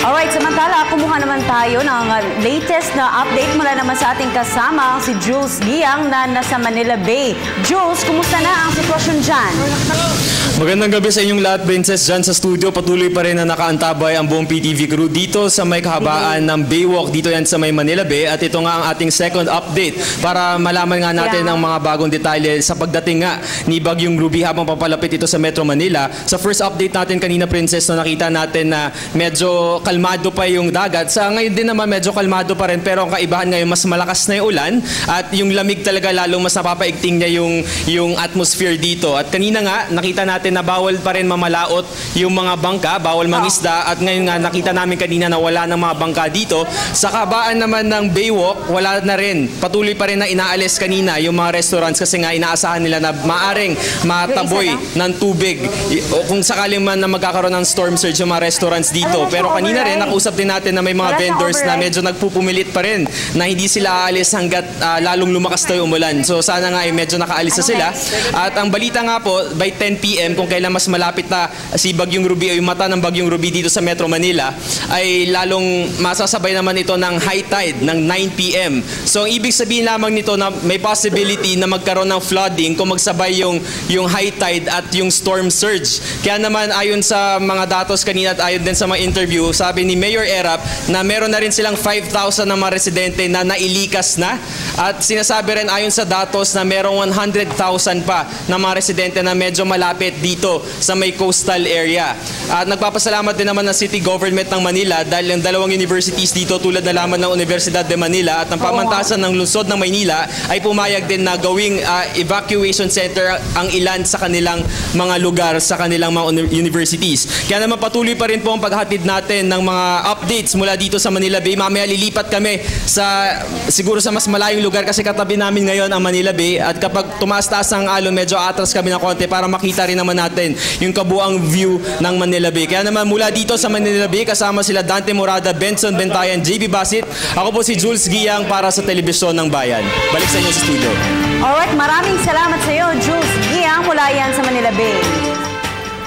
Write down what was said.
Alright, samantala, kumuha naman tayo ng latest na update mula naman sa ating kasama, si Jules Giang na nasa Manila Bay. Jules, kumusta na ang sitwasyon dyan? Magandang gabi sa inyong lahat, Princess. Dyan sa studio, patuloy pa rin na nakaantabay ang buong PTV crew dito sa may kahabaan ng Baywalk. Dito yan sa may Manila Bay. At ito nga ang ating second update para malaman nga natin ang mga bagong detalye sa pagdating nga ni Bagyong Ruby habang papalapit ito sa Metro Manila. Sa first update natin kanina, Princess, na nakita natin na medyo kalmado pa yung dagat. Sa ngayon din naman medyo kalmado pa rin, pero ang kaibahan ngayon mas malakas na yung ulan at yung lamig talaga lalong mas napapaigting niya yung atmosphere dito. At kanina nga nakita natin na bawal pa rin mamalaot yung mga bangka, bawal mangisda, at ngayon nga nakita namin kanina na wala ng mga bangka dito. Sa kabaan naman ng Baywalk, wala na rin. Patuloy pa rin na inaalis kanina yung mga restaurants kasi nga inaasahan nila na maaring mataboy ng tubig o kung sakaling man na magkakaroon ng storm surge yung mga restaurants dito. Pero kanina rin nakausap din natin na may mga vendors na medyo nagpupumilit pa rin na hindi sila aalis hanggat lalong lumakas tayo umulan. So sana nga medyo nakaalis na sila. At ang balita nga po, by 10 PM kung kailan mas malapit na si Bagyong Ruby o yung mata ng Bagyong Ruby dito sa Metro Manila, ay lalong masasabay naman ito ng high tide ng 9 PM. So ang ibig sabihin lamang nito na may possibility na magkaroon ng flooding kung magsabay yung high tide at yung storm surge. Kaya naman ayon sa mga datos kanina at ayon din sa mga interview, sabi ni Mayor Erap na meron na rin silang 5,000 na mga residente na nailikas na, at sinasabi rin ayon sa datos na merong 100,000 pa na mga residente na medyo malapit dito sa may coastal area. At nagpapasalamat din naman ng City Government ng Manila dahil ang dalawang universities dito tulad na lamang ng Universidad de Manila at ang pamantasan ng lungsod ng Maynila ay pumayag din na gawing evacuation center ang ilan sa kanilang mga lugar sa kanilang mga universities. Kaya naman patuloy pa rin po ang paghatid natin ng mga updates mula dito sa Manila Bay. Mamaya lilipat kami siguro sa mas malayong lugar kasi katabi namin ngayon ang Manila Bay, at kapag tumaas-taas ang alon medyo atras kami ng konti para makita rin naman natin yung kabuang view ng Manila Bay. Kaya naman mula dito sa Manila Bay kasama sila Dante Morada, Benson Bentayan, JB Basit. Ako po si Jules Giang para sa Telebisyon ng Bayan. Balik sa inyo sa studio. Alright, maraming salamat sa iyo, Jules Giang, mula yan sa Manila Bay.